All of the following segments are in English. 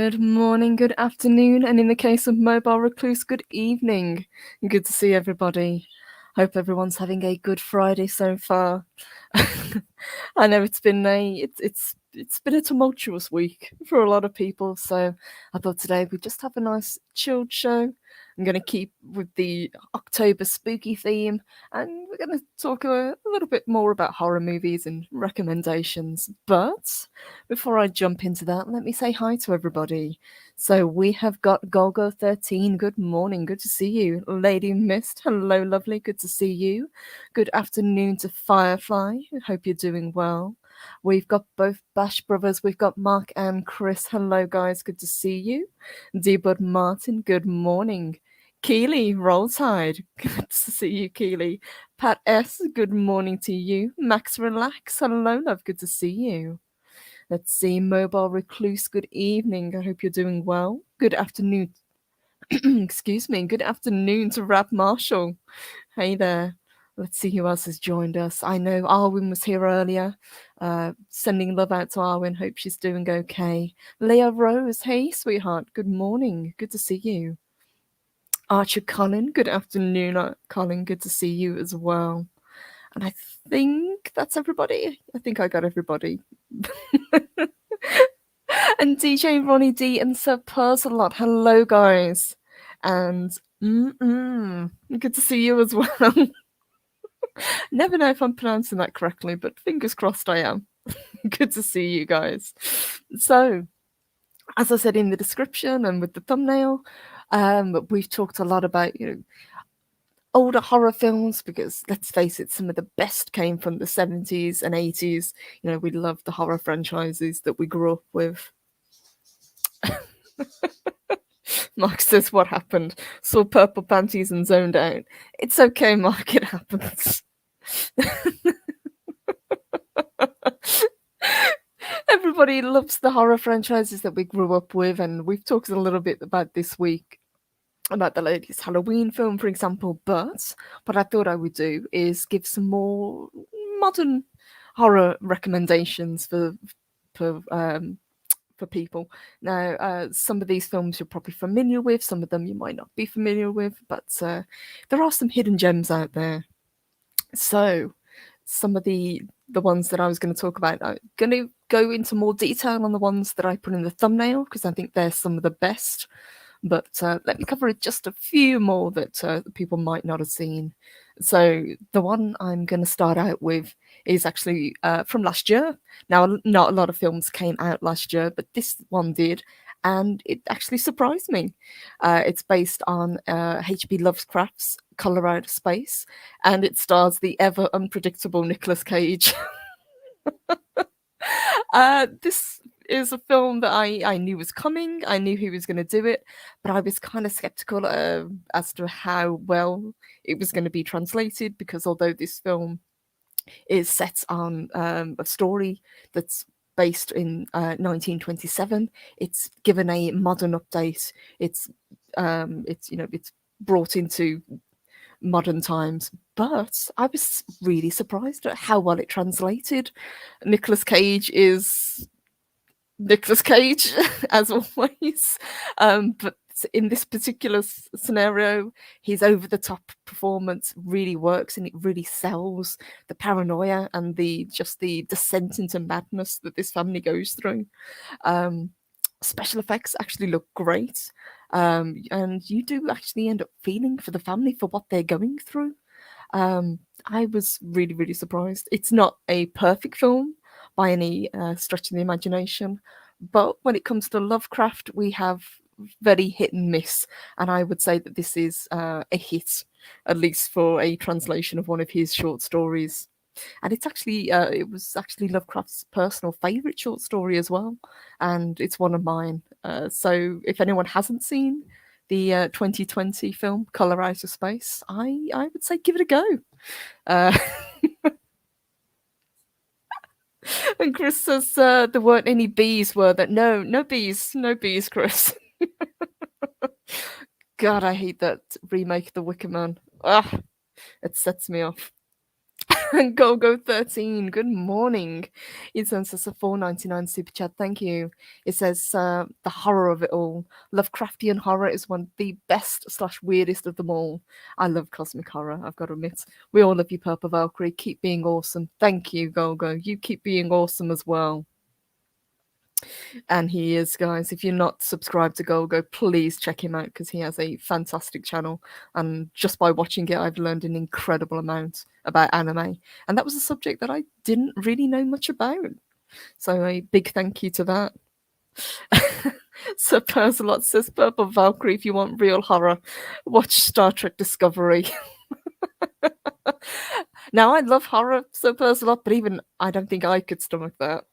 Good morning, good afternoon, and in the case of Mobile Recluse, good evening. Good to see everybody. Hope everyone's having a good Friday so far. I know it's been it's been a tumultuous week for a lot of people, so I thought today we'd just have a nice chilled show. I'm going to keep with the October spooky theme, and we're going to talk a little bit more about horror movies and recommendations. But before I jump into that, let me say hi to everybody. So we have got Golgo13. Good morning. Good to see you. Lady Mist. Hello, lovely. Good to see you. Good afternoon to Firefly. Hope you're doing well. We've got both Bash Brothers. We've got Mark and Chris. Hello, guys. Good to see you. D-Bud Martin. Good morning. Keely, roll tide. Good to see you, Keely. Pat S, good morning to you. Max Relax, hello, love, good to see you. Let's see, Mobile Recluse, good evening. I hope you're doing well. Good afternoon. Excuse me, good afternoon to Rap Marshall. Hey there. Let's see who else has joined us. I know Arwen was here earlier. Sending love out to Arwen. Hope she's doing okay. Leah Rose, hey, sweetheart. Good morning. Good to see you. Archer Colin, good afternoon, Colin. Good to see you as well. And I think that's everybody. I think I got everybody. And DJ Ronnie D and Sir Pursalot, hello, guys. And good to see you as well. Never know if I'm pronouncing that correctly, but fingers crossed I am. Good to see you guys. So, as I said in the description and with the thumbnail, we've talked a lot about older horror films because let's face it, some of the best came from the 70s and 80s. We love the horror franchises that we grew up with. Mark says, what happened? Saw purple panties and zoned out. It's okay, Mark, it happens. Everybody loves the horror franchises that we grew up with, and we've talked a little bit about this week about the latest Halloween film, for example. But what I thought I would do is give some more modern horror recommendations for people. Now, some of these films you're probably familiar with, some of them you might not be familiar with, but there are some hidden gems out there. So, some of the ones that I was going to talk about, I'm going to go into more detail on the ones that I put in the thumbnail because I think they're some of the best. But let me cover just a few more that people might not have seen. So the one I'm going to start out with is actually from last year. Now, not a lot of films came out last year, but this one did, and it actually surprised me. It's based on H.P. Lovecraft's Color Out of Space, and it stars the ever unpredictable Nicolas Cage. This is a film that I knew was coming. I knew he was going to do it, but I was kind of skeptical as to how well it was going to be translated because although this film is set on a story that's based in 1927, it's given a modern update. It's brought into modern times, but I was really surprised at how well it translated. Nicolas Cage is Nicolas Cage, as always, but in this particular scenario, his over-the-top performance really works, and it really sells the paranoia and the descent into madness that this family goes through. Special effects actually look great, and you do actually end up feeling for the family for what they're going through. I was really, really surprised. It's not a perfect film by any stretch of the imagination, but when it comes to Lovecraft, we have very hit and miss, and I would say that this is a hit, at least for a translation of one of his short stories. And it was actually Lovecraft's personal favorite short story as well, and it's one of mine. So if anyone hasn't seen the 2020 film Color Out of Space, I would say give it a go. And Chris says there weren't any bees, were there? No bees, Chris. God, I hate that remake of The Wicker Man. Ah, it sets me off. Go13, good morning. It sends us a 4.99 super chat. Thank you. It says the horror of it all. Lovecraftian horror is one of the best slash weirdest of them all. I love cosmic horror, I've got to admit. We all love you, Purple Valkyrie. Keep being awesome. Thank you, Gogo. You keep being awesome as well. And he is, guys. If you're not subscribed to Golgo, please check him out because he has a fantastic channel. And just by watching it, I've learned an incredible amount about anime. And that was a subject that I didn't really know much about. So a big thank you to that. Sir Persalot says, Purple Valkyrie, if you want real horror, watch Star Trek Discovery. Now, I love horror, Sir Persalot, but even I don't think I could stomach that.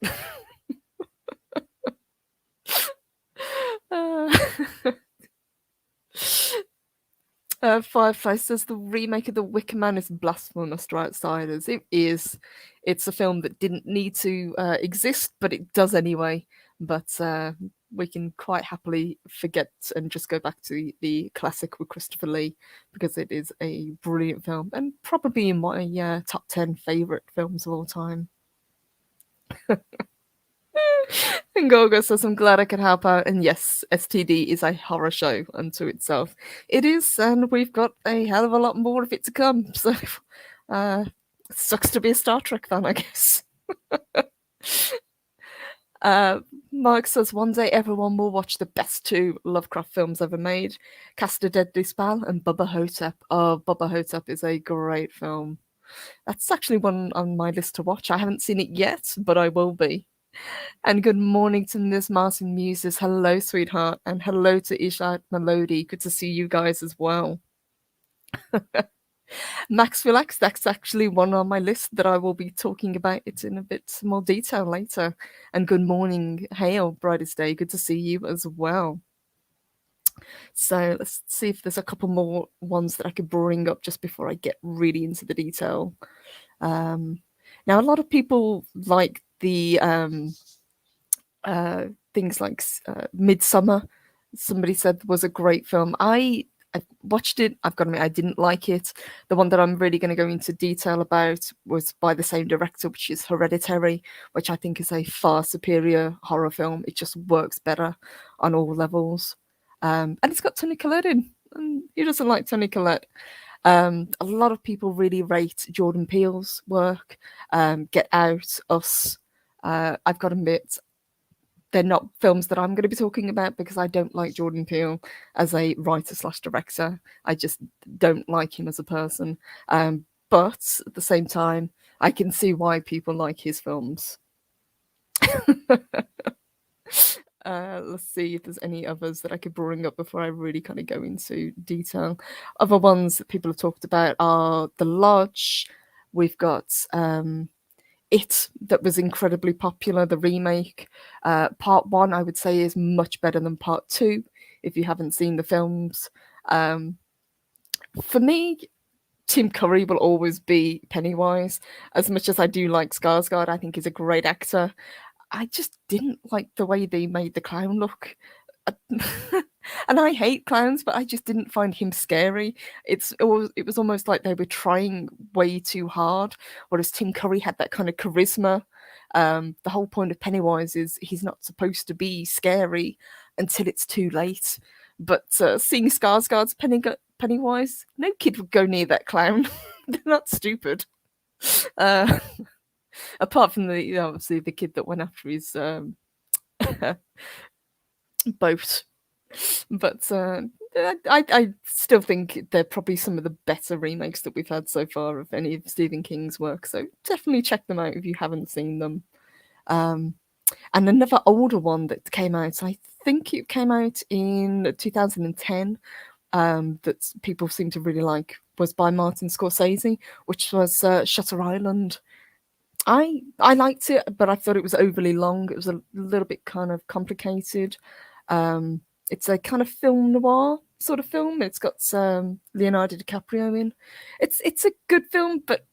Firefly says the remake of The Wicker Man is blasphemous to outsiders. It is. It's a film that didn't need to exist, but it does anyway. But we can quite happily forget and just go back to the classic with Christopher Lee because it is a brilliant film and probably in my top 10 favourite films of all time. And Gogo says, I'm glad I could help out. And yes, STD is a horror show unto itself. It is, and we've got a hell of a lot more of it to come. So, it sucks to be a Star Trek fan, I guess. Mark says, one day everyone will watch the best 2 Lovecraft films ever made, Cast a Deadly Spell and Bubba Hotep. Oh, Bubba Hotep is a great film. That's actually one on my list to watch. I haven't seen it yet, but I will be. And good morning to Ms. Martin Muses. Hello, sweetheart. And hello to Ishat Melody. Good to see you guys as well. Max Relax, that's actually one on my list that I will be talking about it in a bit more detail later. And good morning, Hail, brightest day. Good to see you as well. So let's see if there's a couple more ones that I could bring up just before I get really into the detail. Now, a lot of people like the things like Midsummer. Somebody said was a great film. I watched it. I've got to admit, I didn't like it. The one that I'm really going to go into detail about was by the same director, which is Hereditary, which I think is a far superior horror film. It just works better on all levels. And it's got Toni Collette in. And who doesn't like Toni Collette? A lot of people really rate Jordan Peele's work. Get Out, Us. I've got to admit, they're not films that I'm going to be talking about because I don't like Jordan Peele as a writer slash director. I just don't like him as a person. But at the same time, I can see why people like his films. Let's see if there's any others that I could bring up before I really kind of go into detail. Other ones that people have talked about are The Lodge. We've got It, that was incredibly popular, the remake. Part 1, I would say, is much better than Part 2, if you haven't seen the films. For me, Tim Curry will always be Pennywise. As much as I do like Skarsgård, I think he's a great actor. I just didn't like the way they made the clown look. And I hate clowns, but I just didn't find him scary. It was almost like they were trying way too hard, whereas Tim Curry had that kind of charisma. The whole point of Pennywise is he's not supposed to be scary until it's too late. But seeing Skarsgård's Pennywise, no kid would go near that clown. They're not stupid. Apart from obviously the kid that went after his boat. But I still think they're probably some of the better remakes that we've had so far of any of Stephen King's work. So definitely check them out if you haven't seen them. And another older one that came out, I think it came out in 2010, that people seem to really like, was by Martin Scorsese, which was Shutter Island. I liked it, but I thought it was overly long. It was a little bit kind of complicated. It's a kind of film noir sort of film. It's got Leonardo DiCaprio in. It's a good film, but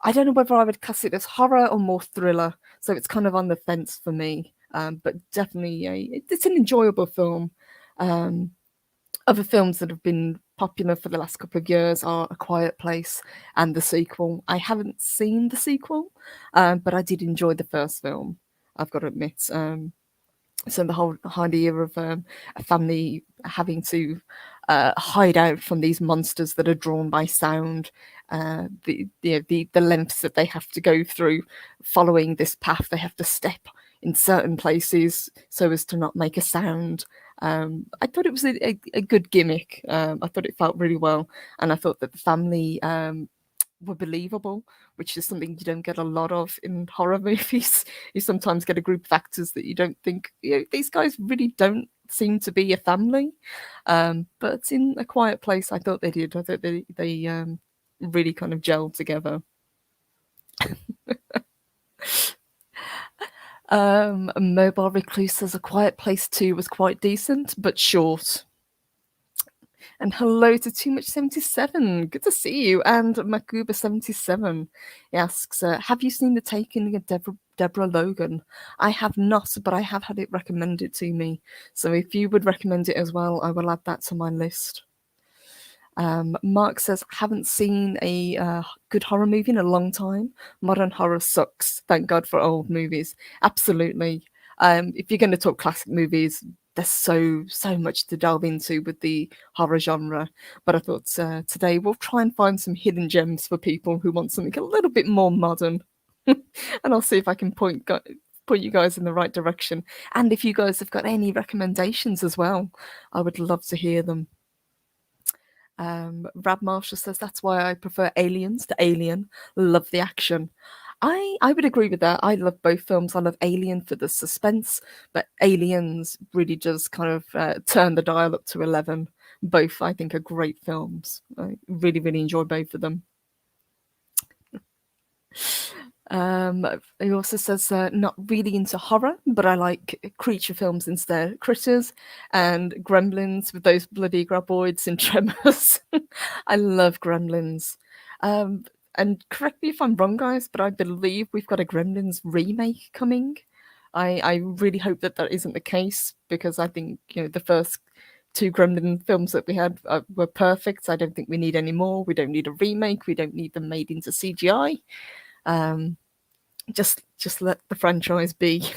I don't know whether I would class it as horror or more thriller. So it's kind of on the fence for me. But definitely, it's an enjoyable film. Other films that have been popular for the last couple of years are A Quiet Place and the sequel. I haven't seen the sequel, but I did enjoy the first film, I've got to admit. So the whole idea of a family having to hide out from these monsters that are drawn by sound, the lengths that they have to go through following this path, they have to step in certain places so as to not make a sound. I thought it was a good gimmick. I thought it felt really well, and I thought that the family were believable, which is something you don't get a lot of in horror movies. You sometimes get a group of actors that you don't think, these guys really don't seem to be a family. But in A Quiet Place, I thought they did. I thought they really kind of gelled together. Mobile Recluse says A Quiet Place 2 was quite decent, but short. And hello to Too Much 77. Good to see you. And Makuba 77 asks, have you seen The Taking of Deborah Logan? I have not, but I have had it recommended to me. So if you would recommend it as well, I will add that to my list. Mark says, haven't seen a good horror movie in a long time. Modern horror sucks. Thank God for old movies. Absolutely. If you're going to talk classic movies, there's so much to delve into with the horror genre. But I thought today we'll try and find some hidden gems for people who want something a little bit more modern. And I'll see if I can point you guys in the right direction. And if you guys have got any recommendations as well, I would love to hear them. Rab Marshall says that's why I prefer Aliens to Alien. Love the action. I would agree with that. I love both films. I love Alien for the suspense, but Aliens really does kind of turn the dial up to 11. Both, I think, are great films. I really enjoy both of them. He also says not really into horror, but I like creature films instead. Critters and Gremlins with those bloody graboids and Tremors. I love Gremlins. And correct me if I'm wrong, guys, but I believe we've got a Gremlins remake coming. I really hope that that isn't the case, because I think the first two Gremlin films that we had were perfect. I don't think we need any more. We don't need a remake. We don't need them made into CGI. Just let the franchise be.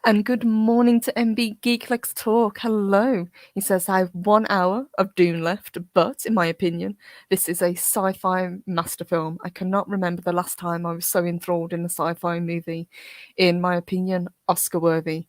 And good morning to MB Geek Let's Talk. Hello. He says, I have 1 hour of Dune left, but in my opinion, this is a sci-fi master film. I cannot remember the last time I was so enthralled in a sci-fi movie. In my opinion, Oscar worthy.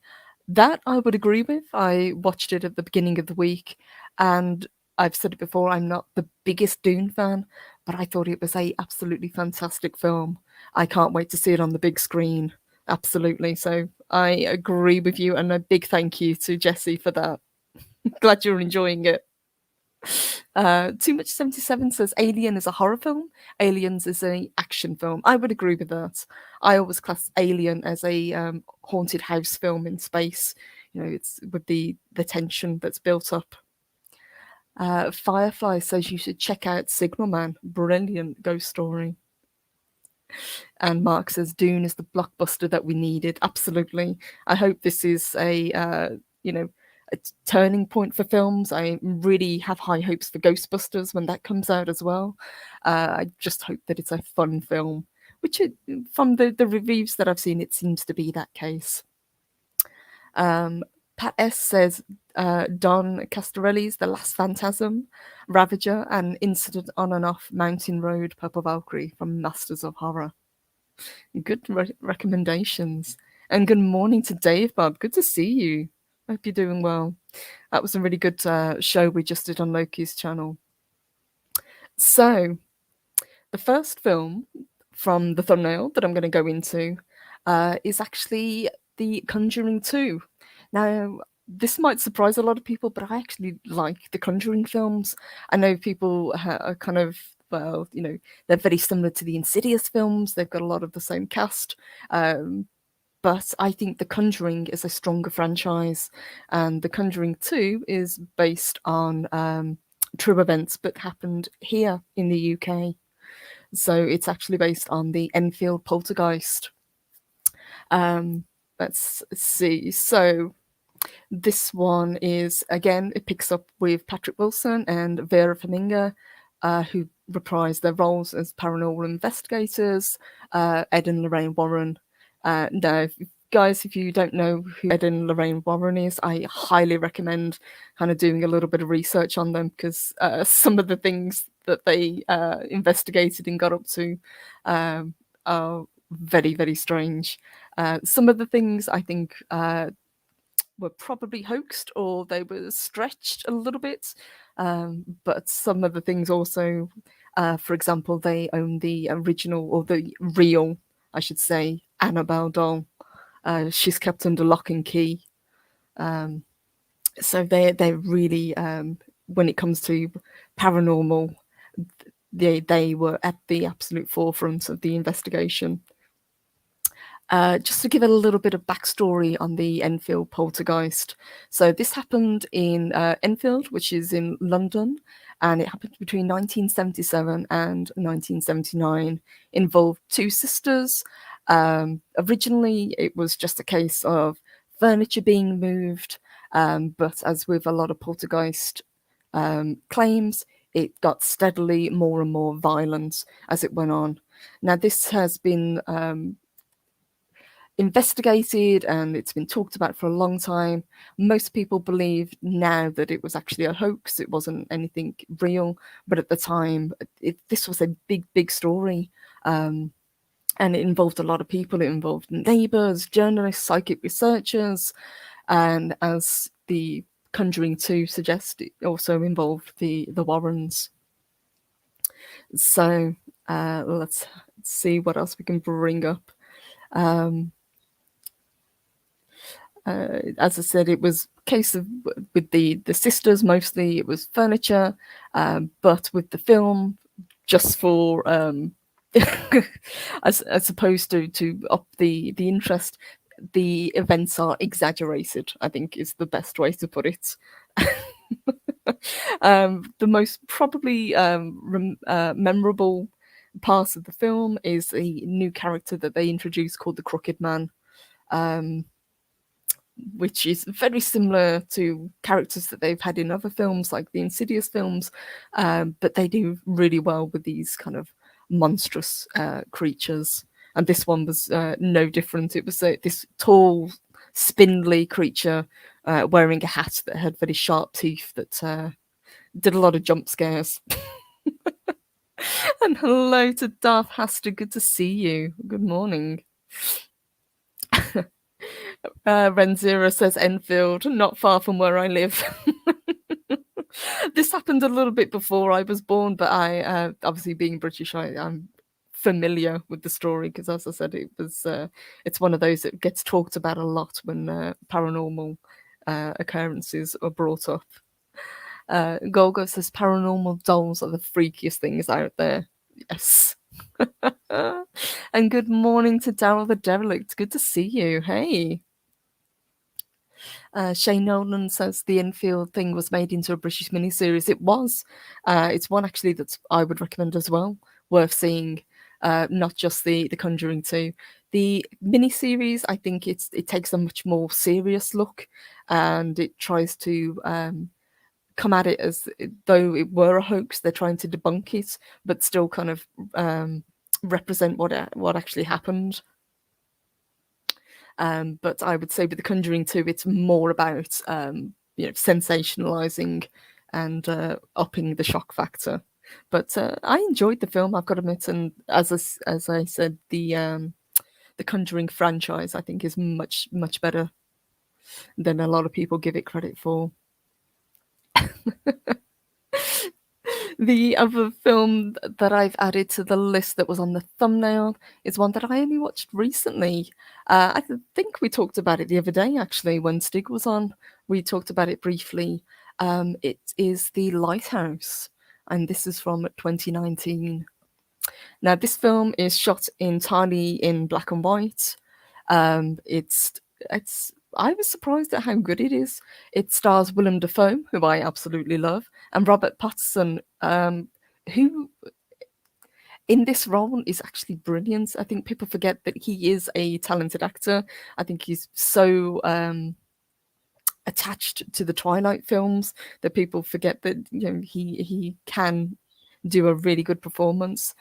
That I would agree with. I watched it at the beginning of the week, and I've said it before, I'm not the biggest Dune fan, but I thought it was a absolutely fantastic film. I can't wait to see it on the big screen. Absolutely. So I agree with you, and a big thank you to Jesse for that. Glad you're enjoying it. Too Much 77 says Alien is a horror film. Aliens is an action film. I would agree with that. I always class Alien as a haunted house film in space. It's with the tension that's built up. Firefly says you should check out Signal Man. Brilliant ghost story. And Mark says Dune is the blockbuster that we needed. Absolutely. I hope this is a turning point for films. I really have high hopes for Ghostbusters when that comes out as well. I just hope that it's a fun film, which from the reviews that I've seen, it seems to be that case. Pat S says Don Castorelli's The Last Phantasm, Ravager, and Incident on and Off Mountain Road, Purple Valkyrie from Masters of Horror. Good recommendations. And good morning to Dave, Bob. Good to see you. Hope you're doing well. That was a really good show we just did on Loki's channel. So, the first film from the thumbnail that I'm going to go into is actually The Conjuring 2. Now, this might surprise a lot of people, but I actually like the Conjuring films. I know people are kind of, they're very similar to the Insidious films. They've got a lot of the same cast. But I think The Conjuring is a stronger franchise. And The Conjuring 2 is based on true events, but happened here in the UK. So it's actually based on the Enfield Poltergeist. Let's see. So This one is, again, it picks up with Patrick Wilson and Vera Farmiga, who reprise their roles as paranormal investigators, Ed and Lorraine Warren. Now, guys, if you don't know who Ed and Lorraine Warren is, I highly recommend kind of doing a little bit of research on them, because some of the things that they investigated and got up to are very, very strange. Some of the things I think were probably hoaxed, or they were stretched a little bit. But some of the things also, for example, they own the original, or the real, I should say, Annabelle doll. She's kept under lock and key. So they're really, when it comes to paranormal, they were at the absolute forefront of the investigation. Just to give a little bit of backstory on the Enfield Poltergeist. So this happened in Enfield, which is in London, and it happened between 1977 and 1979. Involved two sisters. Originally, it was just a case of furniture being moved, but as with a lot of poltergeist claims, it got steadily more and more violent as it went on. Now, this has been investigated and it's been talked about for a long time. Most people believe now that it was actually a hoax, it wasn't anything real, but at the time this was a big story, and it involved a lot of people. It involved neighbours, journalists, psychic researchers, and as the Conjuring 2 suggests, it also involved the Warrens. So let's see what else we can bring up. As I said, it was a case of, with the sisters, mostly it was furniture, but with the film, just for as opposed to up the interest, the events are exaggerated, I think is the best way to put it. The most probably memorable part of the film is a new character that they introduced called the Crooked Man, which is very similar to characters that they've had in other films, like the Insidious films, but they do really well with these kind of monstrous creatures. And this one was no different. It was this tall, spindly creature wearing a hat that had very sharp teeth that did a lot of jump scares. And hello to Darth Haster, good to see you. Good morning. Renzira says Enfield, not far from where I live. This happened a little bit before I was born, but I, obviously being British, I'm familiar with the story, because as I said, it's one of those that gets talked about a lot when paranormal occurrences are brought up. Golgo says paranormal dolls are the freakiest things out there. Yes. And good morning to Daryl the Derelict. Good to see you. Hey. Shane Nolan says the Enfield thing was made into a British miniseries. It was. It's one actually that I would recommend as well. Worth seeing. Not just the Conjuring 2. The miniseries, I think it takes a much more serious look, and it tries to come at it as though it were a hoax. They're trying to debunk it, but still kind of represent what actually happened. But I would say with The Conjuring 2, it's more about sensationalizing and upping the shock factor. But I enjoyed the film, I've got to admit, and as I said, the Conjuring franchise, I think, is much better than a lot of people give it credit for. The other film that I've added to the list that was on the thumbnail is one that I only watched recently. I think we talked about it the other day, actually, when Stig was on. We talked about it briefly. It is The Lighthouse, and this is from 2019. Now, this film is shot entirely in black and white. It's I was surprised at how good it is. It stars Willem Dafoe, who I absolutely love, and Robert Pattinson, who in this role is actually brilliant. I think people forget that he is a talented actor. I think he's so attached to the Twilight films that people forget that he can do a really good performance.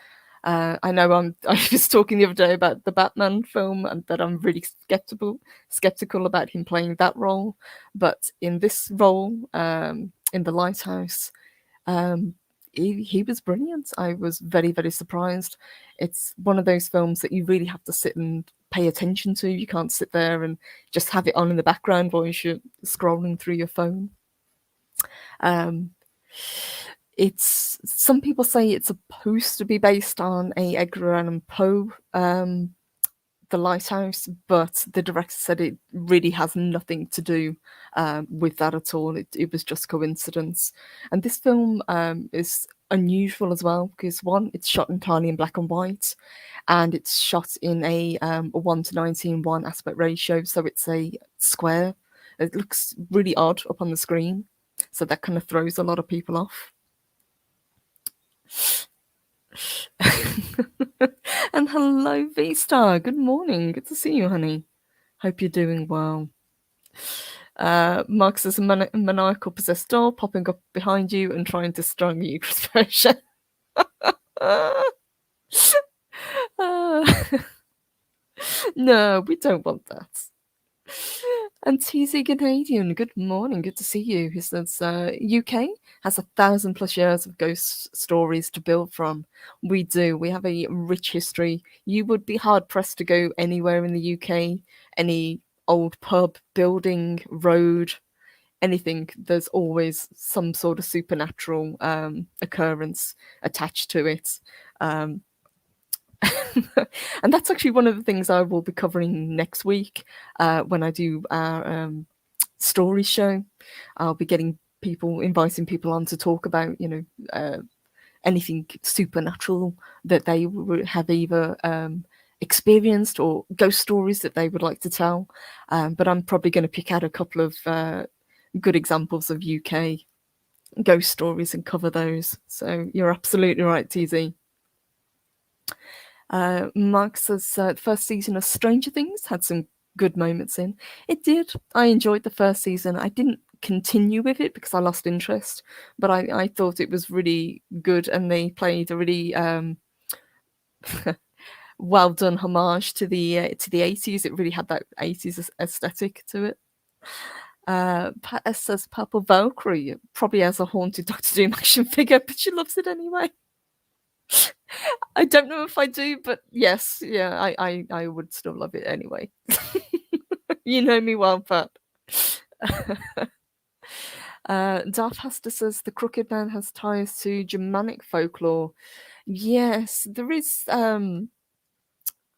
I know I was talking the other day about the Batman film and that I'm really skeptical about him playing that role, but in this role, in the Lighthouse, um, he was brilliant. I was very, very surprised. It's one of those films that you really have to sit and pay attention to. You can't sit there and just have it on in the background while you're scrolling through your phone. Um, it's some people say it's supposed to be based on a Edgar Allan Poe, The Lighthouse, but the director said it really has nothing to do with that at all. It was just coincidence. And this film is unusual as well because one, it's shot entirely in black and white, and it's shot in a 1:19:1 aspect ratio, so it's a square. It looks really odd up on the screen, so that kind of throws a lot of people off. And hello, V-Star. Good morning. Good to see you, honey. Hope you're doing well. Mark says a maniacal possessed doll popping up behind you and trying to strong you, Chris Persia. No, we don't want that. And TZ Canadian, good morning, good to see you. He says UK has 1,000+ years of ghost stories to build from. We do. We have a rich history. You would be hard pressed to go anywhere in the UK, any old pub, building, road, anything. There's always some sort of supernatural occurrence attached to it. And that's actually one of the things I will be covering next week when I do our story show. I'll be inviting people on to talk about, anything supernatural that they have either experienced or ghost stories that they would like to tell. But I'm probably going to pick out a couple of good examples of UK ghost stories and cover those. So you're absolutely right, TZ. Mark says the first season of Stranger Things had some good moments in. It did. I enjoyed the first season. I didn't continue with it because I lost interest, but I thought it was really good, and they played a really well done homage to the 80s. It really had that 80s aesthetic to it. Pat S says Purple Valkyrie probably has a haunted Doctor Doom action figure, but she loves it anyway. I don't know if I do, but yes, yeah, I would still love it anyway. You know me well, Pat. Darth Hasta says the Crooked Man has ties to Germanic folklore. Yes, there is. Well,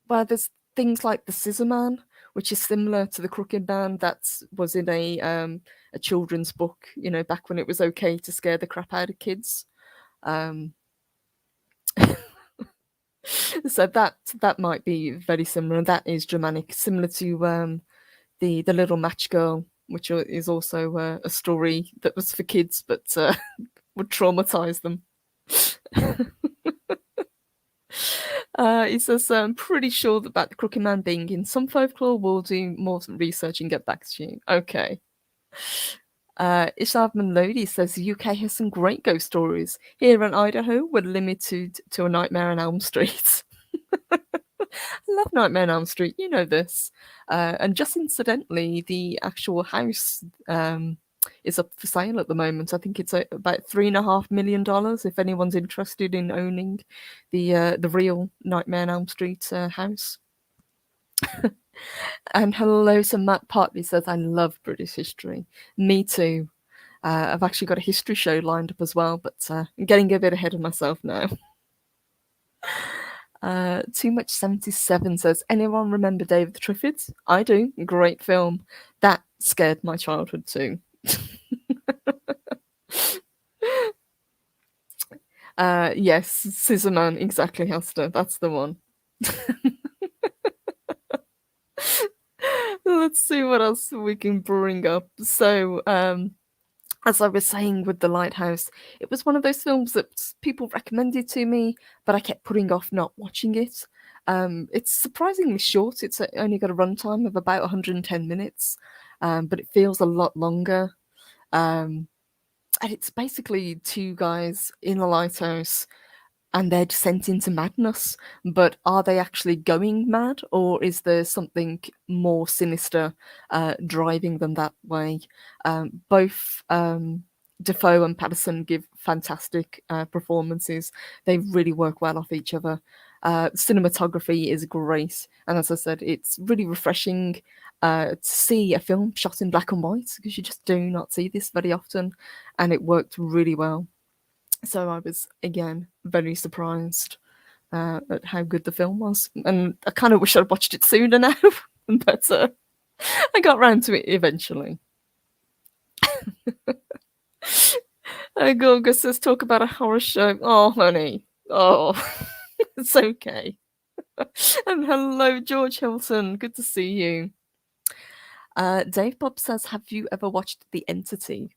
there's things like the Scissor Man, which is similar to the Crooked Man. That was in a children's book, back when it was okay to scare the crap out of kids. So that might be very similar. That is Germanic, similar to the Little Match Girl, which is also a story that was for kids, but would traumatize them. He says, I'm pretty sure about the Crooked Man being in some folklore. We'll do more research and get back to you. Okay. Ishav Lodi says the UK has some great ghost stories. Here in Idaho, we're limited to A Nightmare on Elm Street. I love Nightmare on Elm Street. You know this. And just incidentally, the actual house is up for sale at the moment. I think it's about $3.5 million. If anyone's interested in owning the real Nightmare on Elm Street house. And hello, so Matt Partly says, I love British history. Me too. I've actually got a history show lined up as well, but I'm getting a bit ahead of myself now. Too Much 77 says, anyone remember David the Triffids? I do. Great film. That scared my childhood too. Yes, Scissor Man, exactly, Hester. That's the one. Let's see what else we can bring up. So, as I was saying with The Lighthouse, it was one of those films that people recommended to me, but I kept putting off not watching it. It's surprisingly short. It's only got a runtime of about 110 minutes. but it feels a lot longer. Um, and it's basically two guys in a lighthouse and they're sent into madness. But are they actually going mad, or is there something more sinister driving them that way? Both Defoe and Patterson give fantastic performances. They really work well off each other. Cinematography is great, and as I said, it's really refreshing to see a film shot in black and white because you just do not see this very often, and it worked really well. So I was again very surprised at how good the film was, and I kind of wish I'd watched it sooner now, but I got round to it eventually. Gorga says, "Talk about a horror show." Oh, honey, oh, it's okay. And hello, George Hilton. Good to see you. Dave Bob says, "Have you ever watched The Entity?"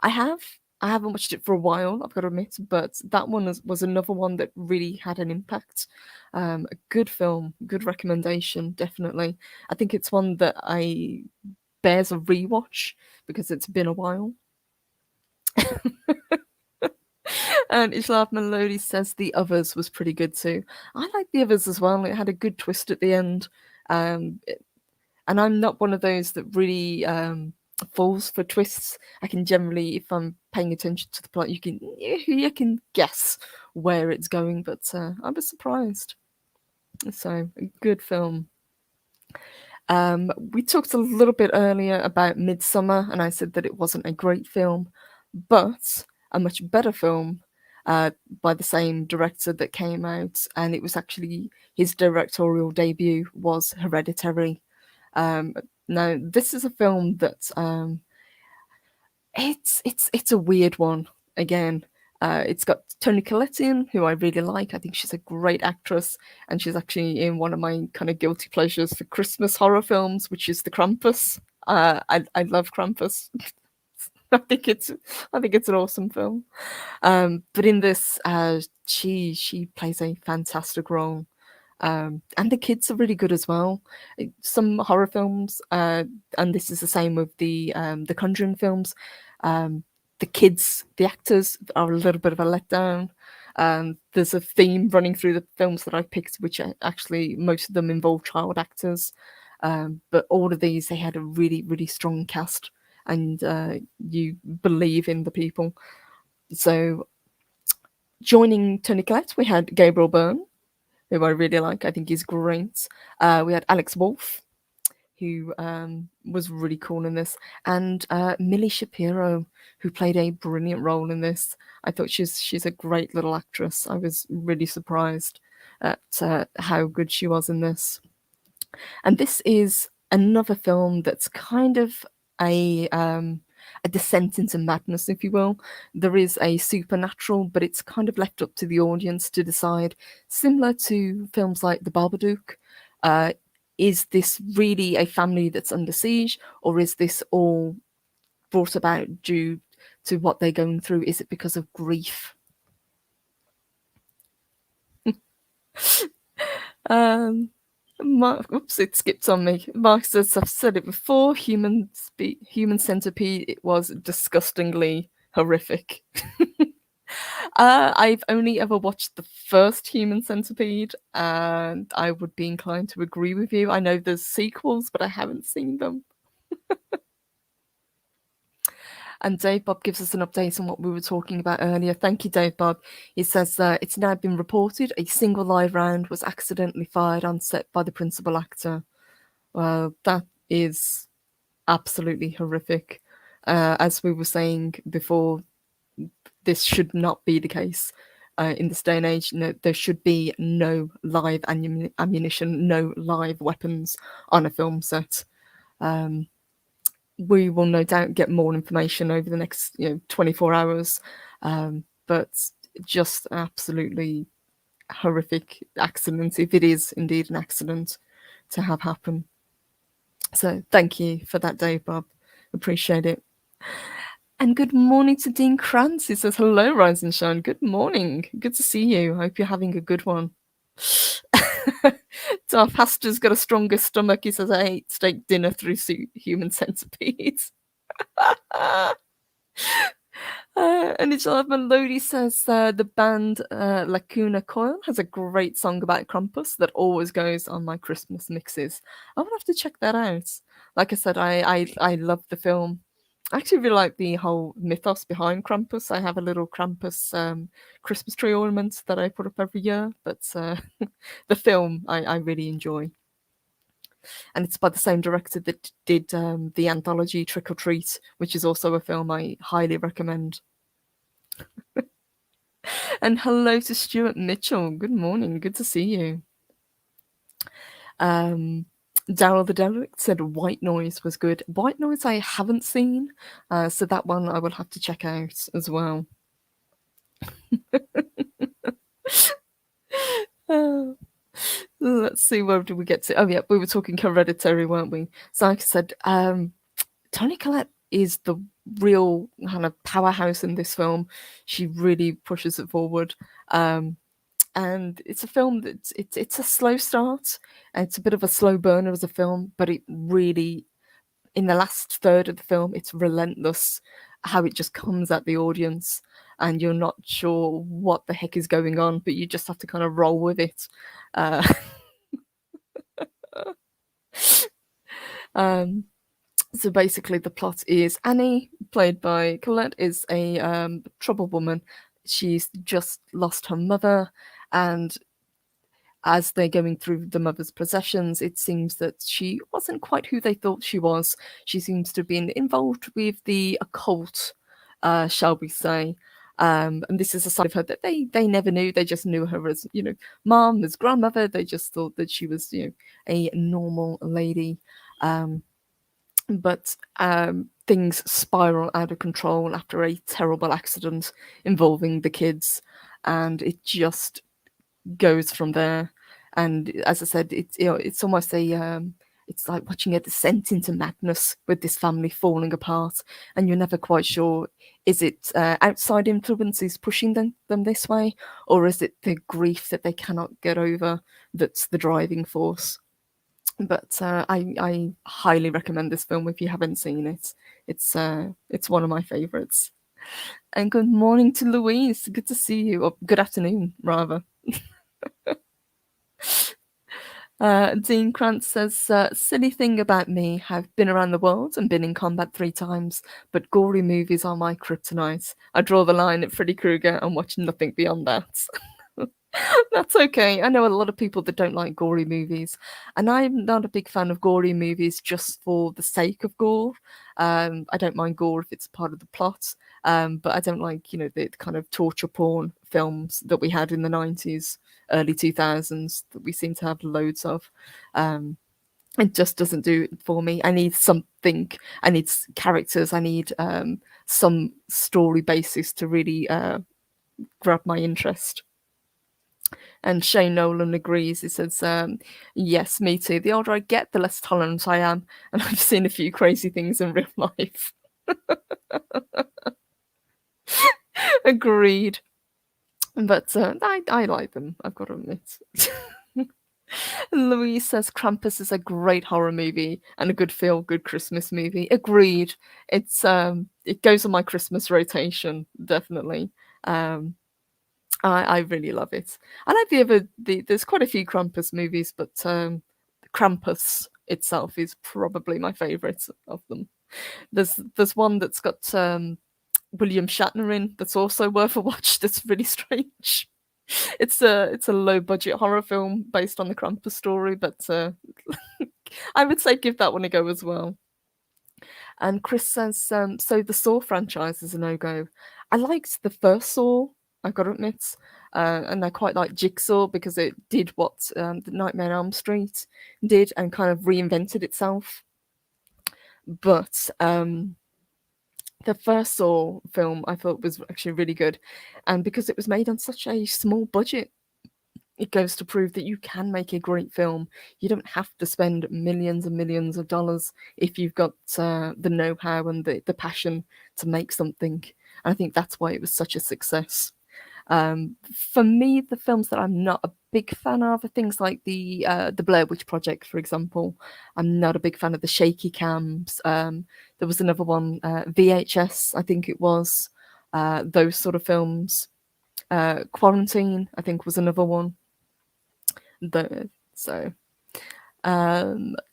I have. I haven't watched it for a while, I've got to admit, but that one was another one that really had an impact. A good film, good recommendation, definitely. I think it's one that I bears a rewatch because it's been a while. And Ishlav Melody says The Others was pretty good too. I like The Others as well. It had a good twist at the end. Um, and I'm not one of those that really falls for twists. I can generally, if I'm paying attention to the plot, you can guess where it's going. But I was surprised. So a good film. We talked a little bit earlier about Midsummer, and I said that it wasn't a great film, but a much better film by the same director that came out, and it was actually his directorial debut was Hereditary. Um, Now, this is a film that it's a weird one. Again, it's got Toni Collette in, who I really like. I think she's a great actress, and she's actually in one of my kind of guilty pleasures for Christmas horror films, which is the Krampus. I love Krampus. I think it's an awesome film. But in this, she plays a fantastic role. And the kids are really good as well. Some horror films, and this is the same with the Conjuring films. Um, the kids, the actors are a little bit of a letdown. There's a theme running through the films that I picked, which actually most of them involve child actors. But all of these, they had a really, really strong cast, and you believe in the people. So joining Toni Collette, we had Gabriel Byrne, who I really like. I think he's great. We had Alex Wolff, who was really cool in this, and Millie Shapiro, who played a brilliant role in this. I thought she's a great little actress. I was really surprised at how good she was in this. And this is another film that's kind of a descent into madness, if you will. There is a supernatural, but it's kind of left up to the audience to decide, similar to films like The Babadook. Uh, is this really a family that's under siege, or is this all brought about due to what they're going through? Is it because of grief? um, Oops, it skipped on me. Mark says, I've said it before, Human Centipede, it was disgustingly horrific. I've only ever watched the first Human Centipede, and I would be inclined to agree with you. I know there's sequels, but I haven't seen them. And Dave Bob gives us an update on what we were talking about earlier. Thank you, Dave Bob. He says it's now been reported a single live round was accidentally fired on set by the principal actor. Well, that is absolutely horrific. As we were saying before, this should not be the case. In this day and age, no, there should be no live ammunition, no live weapons on a film set. We will no doubt get more information over the next 24 hours, but just absolutely horrific accident, if it is indeed an accident, to have happen. So thank you for that, Dave Bob. Appreciate it. And good morning to Dean Krantz. He says, hello, Rise and Shine. Good morning. Good to see you. Hope you're having a good one. Darth Haster's got a stronger stomach. He says, I ate steak dinner through human centipedes. And it's Melody says the band Lacuna Coil has a great song about Krampus that always goes on my Christmas mixes. I will have to check that out. Like I said, I love the film. I actually really like the whole mythos behind Krampus. I have a little Krampus Christmas tree ornament that I put up every year, but the film I really enjoy. And it's by the same director that did the anthology Trick or Treat, which is also a film I highly recommend. And hello to Stuart Mitchell. Good morning. Good to see you. Daryl the Derelict said White Noise was good. White Noise I haven't seen, so that one I will have to check out as well. Let's see, where did we get to? Oh yeah, we were talking Hereditary, weren't we? So like I said, Toni Collette is the real kind of powerhouse in this film. She really pushes it forward. And it's a film that's it's a slow start, and it's a bit of a slow burner as a film, but it really, in the last third of the film, it's relentless how it just comes at the audience, and you're not sure what the heck is going on, but you just have to kind of roll with it. So basically, the plot is Annie, played by Colette, is a troubled woman. She's just lost her mother, and as they're going through the mother's possessions, it seems that she wasn't quite who they thought she was. She seems to have been involved with the occult, shall we say. And this is a side of her that they never knew. They just knew her as, mom, as grandmother. They just thought that she was, a normal lady. But things spiral out of control after a terrible accident involving the kids, and it just goes from there. And as I said, it's almost it's like watching a descent into madness with this family falling apart, and you're never quite sure, is it outside influences pushing them this way, or is it the grief that they cannot get over that's the driving force? But I highly recommend this film if you haven't seen it. It's one of my favorites. And good morning to Louise. Good to see you. Or good afternoon, rather. Dean Krantz says, silly thing about me, have been around the world and been in combat 3 times, but gory movies are my kryptonite. I draw the line at Freddy Krueger and watch nothing beyond that. That's okay. I know a lot of people that don't like gory movies, and I'm not a big fan of gory movies just for the sake of gore. I don't mind gore if it's part of the plot, but I don't like, the kind of torture porn films that we had in the 90s, early 2000s that we seem to have loads of. It just doesn't do it for me. I need something. I need characters. I need some story basis to really grab my interest. And Shane Nolan agrees. He says, yes, me too. The older I get, the less tolerant I am. And I've seen a few crazy things in real life. Agreed. But I like them, I've got to admit. Louise says Krampus is a great horror movie and a good feel-good Christmas movie. Agreed. It's it goes on my Christmas rotation, definitely. I really love it. I like there's quite a few Krampus movies, but Krampus itself is probably my favourite of them. There's one that's got William Shatner in that's also worth a watch. That's really strange. It's a low budget horror film based on the Krampus story, but I would say give that one a go as well. And Chris says, so the Saw franchise is a no-go. I liked the first Saw, I gotta admit, and I quite like Jigsaw because it did what the Nightmare on Elm Street did and kind of reinvented itself. But the first Saw film I thought was actually really good, and because it was made on such a small budget, it goes to prove that you can make a great film. You don't have to spend millions and millions of dollars if you've got the know-how and the passion to make something. And I think that's why it was such a success. For me, the films that I'm not a big fan of are things like the Blair Witch Project, for example. I'm not a big fan of the shaky cams. There was another one, VHS, I think it was. Those sort of films. Quarantine, I think, was another one. So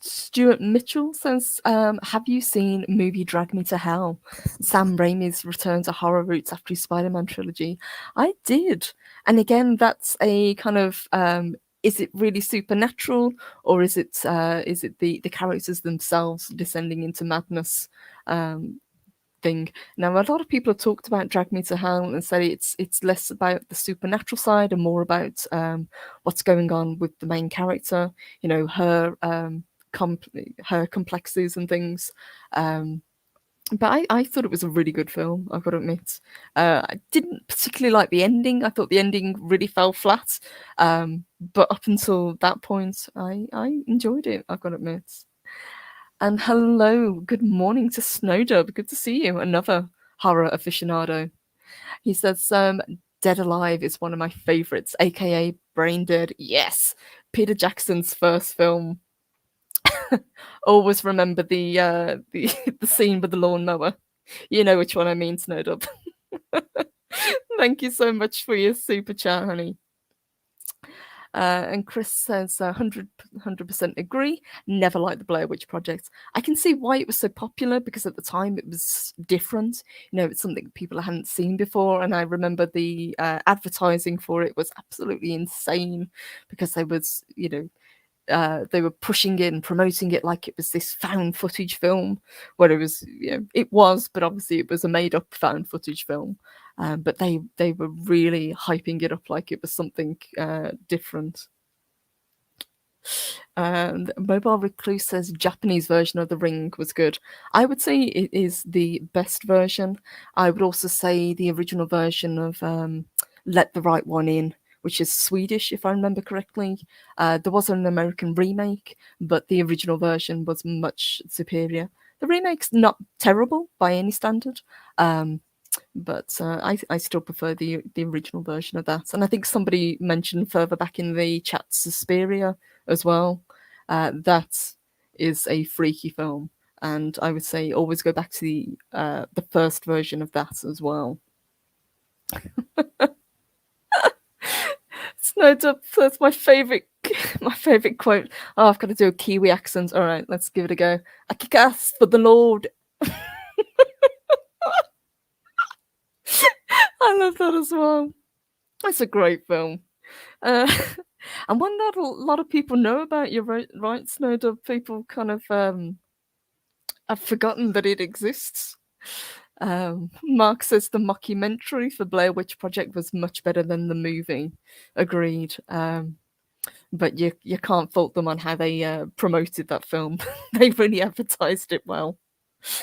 Stuart Mitchell says, have you seen movie Drag Me to Hell? Sam Raimi's return to horror roots after his Spider-Man trilogy. I did. And again, that's a kind of is it really supernatural, or is it the characters themselves descending into madness? Thing. Now, a lot of people have talked about Drag Me to Hell and said it's less about the supernatural side and more about what's going on with the main character. You know, her her complexities and things. But I thought it was a really good film, I've got to admit. I didn't particularly like the ending. I thought the ending really fell flat. But up until that point, I enjoyed it, I've got to admit. And hello, good morning to Snowdub. Good to see you. Another horror aficionado. He says, Dead Alive is one of my favorites, aka Brain Dead. Yes, Peter Jackson's first film. Always remember the the scene with the lawnmower. You know which one I mean, Snowdub. Thank you so much for your super chat, honey. And Chris says 100% agree. Never liked the Blair Witch Project. I can see why it was so popular, because at the time it was different. You know, it's something people hadn't seen before. And I remember the advertising for it was absolutely insane, because they was, you know, they were pushing it and promoting it like it was this found footage film, where it was, you know, it was, but obviously it was a made up found footage film. But they were really hyping it up like it was something different. Mobile Recluse says Japanese version of The Ring was good. I would say it is the best version. I would also say the original version of Let the Right One In, which is Swedish, if I remember correctly. There was an American remake, but the original version was much superior. The remake's not terrible by any standard, but I still prefer the original version of that. And I think somebody mentioned further back in the chat Suspiria as well. That is a freaky film, and I would say always go back to the first version of that as well. Snowed that's my favorite quote. Oh, I've got to do a Kiwi accent. All right, let's give it a go. I kick ass for the Lord. I love that as well. It's a great film. And one that a lot of people know about, you're right, Snowdub. People kind of have forgotten that it exists. Mark says the mockumentary for Blair Witch Project was much better than the movie. Agreed. But you can't fault them on how they promoted that film. They really advertised it well.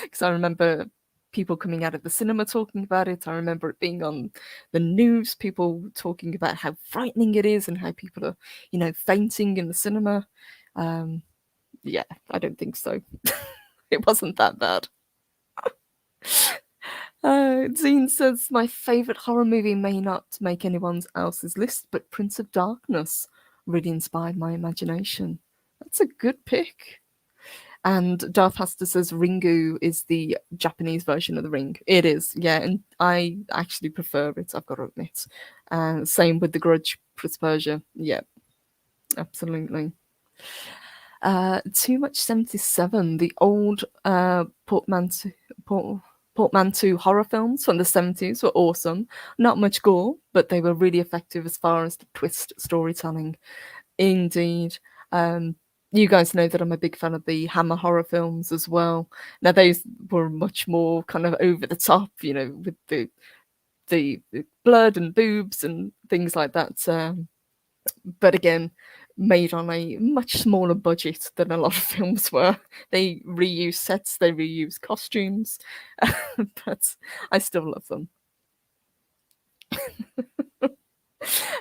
Because I remember people coming out of the cinema talking about it. I remember it being on the news, people talking about how frightening it is and how people are, you know, fainting in the cinema. Yeah, I don't think so. It wasn't that bad. Zine says, my favourite horror movie may not make anyone else's list, but Prince of Darkness really inspired my imagination. That's a good pick. And Darth Hasta says Ringu is the Japanese version of The Ring. It is, yeah, and I actually prefer it, I've got to admit. Same with The Grudge, Prospersia. Yeah, absolutely. Too Much 77, the old portmanteau horror films from the 70s were awesome. Not much gore, but they were really effective as far as the twist storytelling. Indeed. You guys know that I'm a big fan of the Hammer horror films as well. Now, those were much more kind of over the top, you know, with the blood and boobs and things like that. But again, made on a much smaller budget than a lot of films were. They reuse sets, they reuse costumes, but I still love them.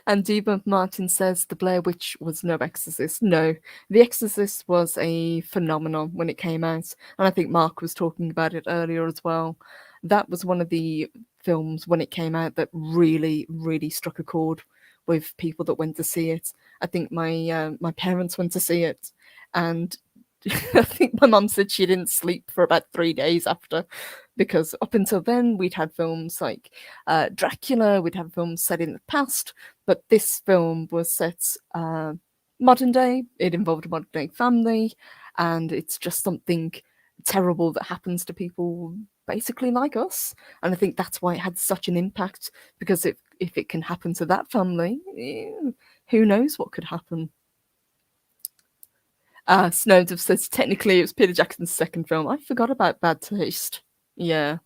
And Deba Martin says the Blair Witch was no Exorcist. No, The Exorcist was a phenomenon when it came out, and I think Mark was talking about it earlier as well. That was one of the films when it came out that really, really struck a chord with people that went to see it. I think my parents went to see it, and I think my mum said she didn't sleep for about 3 days after, because up until then we'd had films like Dracula, we'd had films set in the past, but this film was set modern day. It involved a modern day family, and it's just something terrible that happens to people basically like us. And I think that's why it had such an impact, because if it can happen to that family, who knows what could happen. Snowdove says technically it was Peter Jackson's second film. I forgot about Bad Taste. Yeah.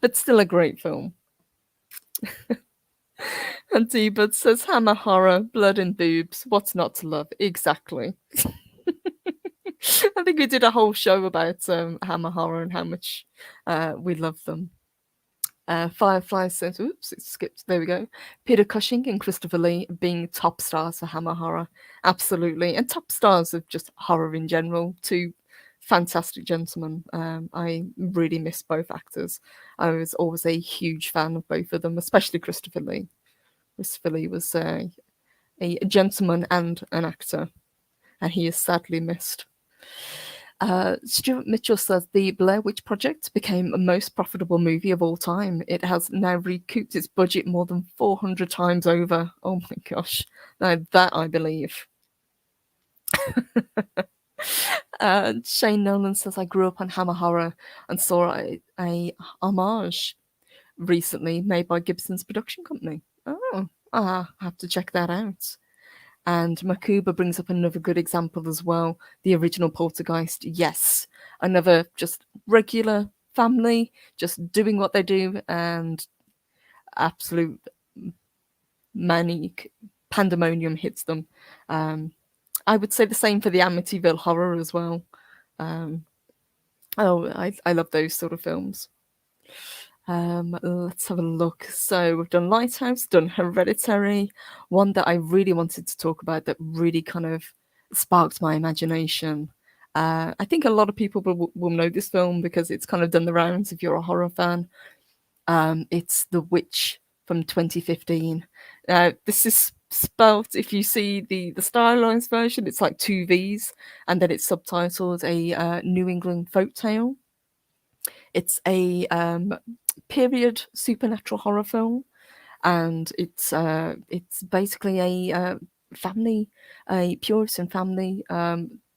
But still a great film. And D-Bud says Hammer horror, blood and boobs. What's not to love? Exactly. I think we did a whole show about Hammer horror and how much we love them. Firefly says, oops, it skipped. There we go. Peter Cushing and Christopher Lee being top stars for Hammer horror. Absolutely. And top stars of just horror in general. Two fantastic gentlemen. I really miss both actors. I was always a huge fan of both of them, especially Christopher Lee. Christopher Lee was a gentleman and an actor, and he is sadly missed. Stuart Mitchell says the Blair Witch Project became the most profitable movie of all time. It has now recouped its budget more than 400 times over. Oh my gosh. Now that I believe. Shane Nolan says, I grew up on Hammer Horror and saw a homage recently made by Gibson's production company. Oh, I have to check that out. And Makuba brings up another good example as well. The original Poltergeist, yes. Another just regular family, just doing what they do, and absolute manic pandemonium hits them. I would say the same for the Amityville Horror as well. I love those sort of films. Let's have a look. So we've done Lighthouse, done Hereditary. One that I really wanted to talk about that really kind of sparked my imagination. I think a lot of people will know this film because it's kind of done the rounds if you're a horror fan. It's The Witch from 2015. This is spelt, if you see the stylized version, it's like 2 V's, and then it's subtitled A New England Folktale. It's a period supernatural horror film, and it's basically a family, a Puritan family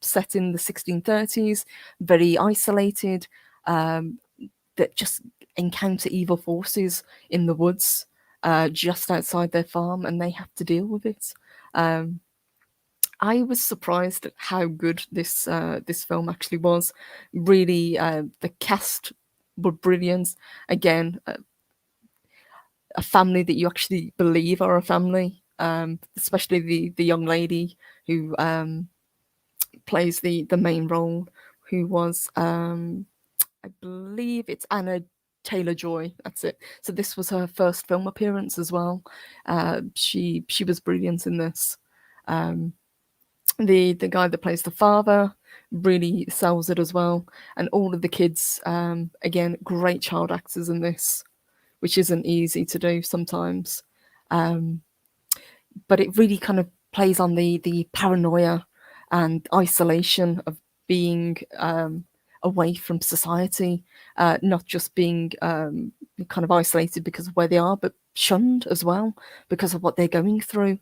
set in the 1630s, very isolated, that just encounter evil forces in the woods just outside their farm, and they have to deal with it. I was surprised at how good this film actually was. Really, the cast were brilliant. Again, a family that you actually believe are a family, especially the young lady who plays the main role, who was I believe it's Anna Taylor-Joy. That's it. So this was her first film appearance as well. She was brilliant in this. The guy that plays the father really sells it as well, and all of the kids, again, great child actors in this, which isn't easy to do sometimes. But it really kind of plays on the paranoia and isolation of being away from society, not just being kind of isolated because of where they are, but shunned as well because of what they're going through.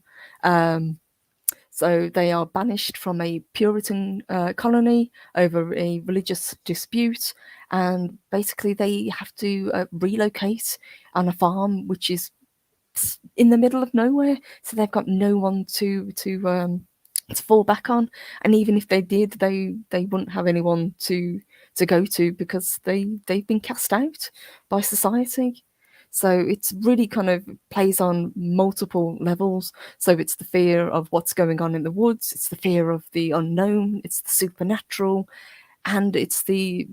So they are banished from a Puritan colony over a religious dispute, and basically they have to relocate on a farm which is in the middle of nowhere. So they've got no one to fall back on, and even if they did, they wouldn't have anyone to go to because they've been cast out by society. So it's really kind of plays on multiple levels. So it's the fear of what's going on in the woods, it's the fear of the unknown, it's the supernatural, and it's the,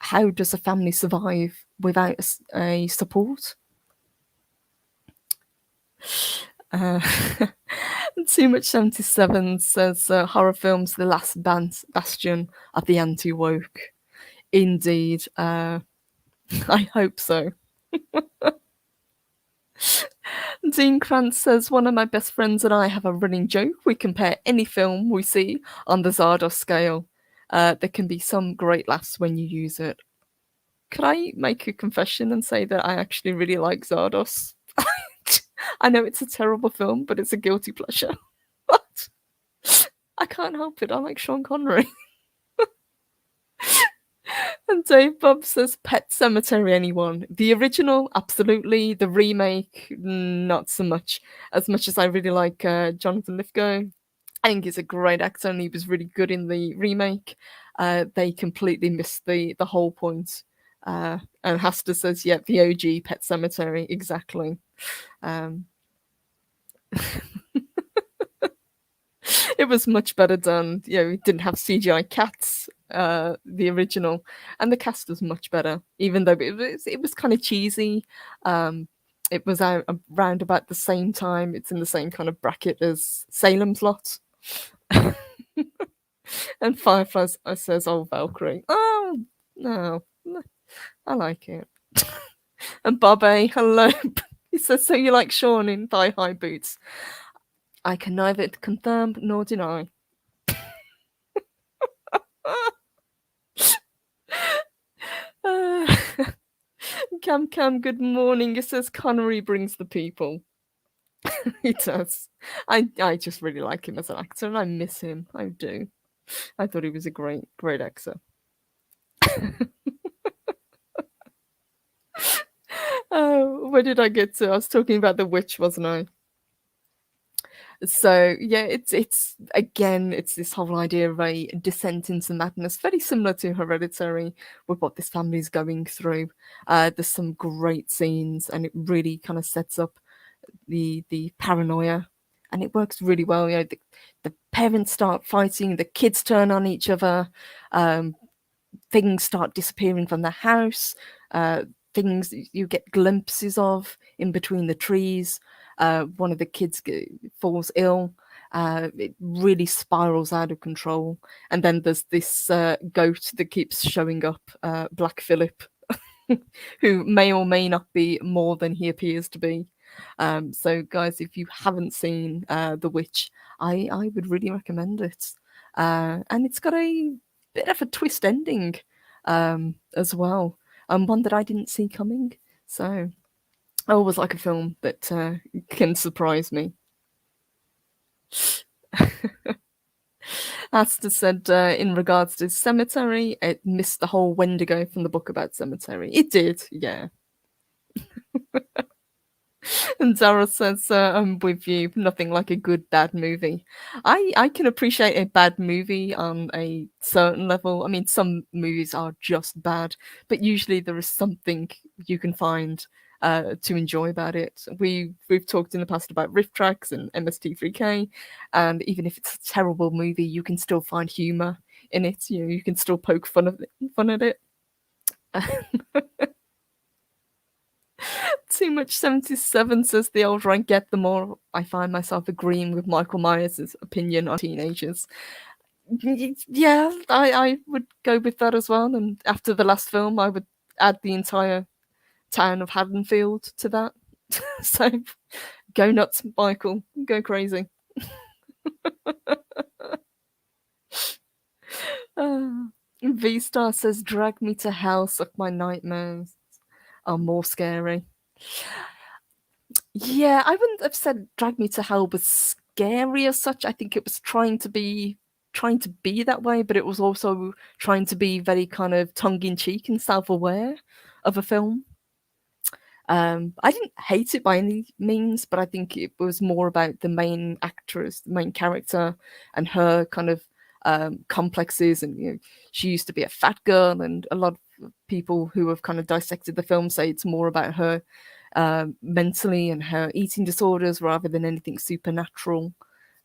how does a family survive without a support? Too Much 77 says horror films the last bastion of the anti-woke. Indeed. I hope so. Dean Krantz says, one of my best friends and I have a running joke. We compare any film we see on the Zardos scale. There can be some great laughs when you use it. Could I make a confession and say that I actually really like Zardos? I know it's a terrible film, but it's a guilty pleasure. What? I can't help it. I like Sean Connery. And Dave Bob says Pet Cemetery, anyone? The original, absolutely. The remake, not so much. As much as I really like Jonathan Lithgow, I think he's a great actor and he was really good in the remake. They completely missed the whole point. And Hasta says, yeah, the OG Pet Cemetery, exactly. It was much better done. It didn't have CGI cats, the original, and the cast was much better. Even though it was kind of cheesy. It was out around about the same time. It's in the same kind of bracket as Salem's Lot. And Firefly says, "Oh, Valkyrie." Oh no, I like it. And Bobby, hello. He says, "So you like Sean in thigh-high boots?" I can neither confirm nor deny. Cam, good morning. It says Connery brings the people. He does. I just really like him as an actor, and I miss him. I do. I thought he was a great actor. Oh, where did I get to? I was talking about The Witch, wasn't I? So yeah, it's again, it's this whole idea of a descent into madness, very similar to Hereditary, with what this family is going through. There's some great scenes, and it really kind of sets up the paranoia, and it works really well. The parents start fighting, the kids turn on each other, things start disappearing from the house, things you get glimpses of in between the trees. One of the kids falls ill. It really spirals out of control. And then there's this goat that keeps showing up, Black Phillip, who may or may not be more than he appears to be. So, guys, if you haven't seen The Witch, I would really recommend it. And it's got a bit of a twist ending as well, one that I didn't see coming. So, I always like a film that can surprise me. Asta said, in regards to Cemetery, it missed the whole Wendigo from the book about Cemetery. It did, yeah. And Zara says, I'm with you. Nothing like a good bad movie. I can appreciate a bad movie on a certain level. I mean, some movies are just bad, but usually there is something you can find to enjoy about it. We've talked in the past about riff tracks and MST3K, and even if it's a terrible movie, you can still find humor in it. You can still poke fun at it. Too much 77 says, the older I get, the more I find myself agreeing with Michael Myers' opinion on teenagers. Yeah, I would go with that as well. And after the last film, I would add the entire town of Haddonfield to that. So go nuts, Michael. Go crazy. V-Star says, drag me to hell, suck my nightmares are more scary. Yeah, I wouldn't have said Drag Me to Hell was scary as such. I think it was trying to be that way, but it was also trying to be very kind of tongue in cheek and self-aware of a film. I didn't hate it by any means, but I think it was more about the main actress, the main character, and her kind of complexes. And she used to be a fat girl, and a lot of people who have kind of dissected the film say it's more about her mentally and her eating disorders rather than anything supernatural.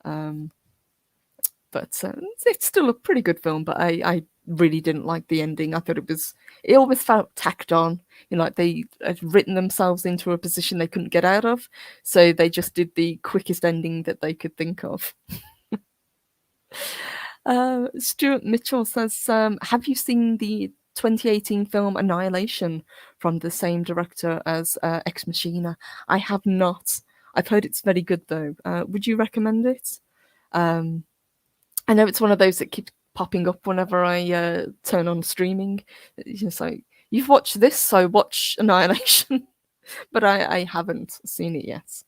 But it's still a pretty good film, but I really didn't like the ending. I thought it always felt tacked on. Like they had written themselves into a position they couldn't get out of, so they just did the quickest ending that they could think of. Stuart Mitchell says, have you seen the 2018 film Annihilation from the same director as Ex Machina. I have not. I've heard it's very good though. Would you recommend it? Um, I know it's one of those that keeps popping up whenever I turn on streaming. It's just like, you've watched this, so watch Annihilation. But I haven't seen it yet.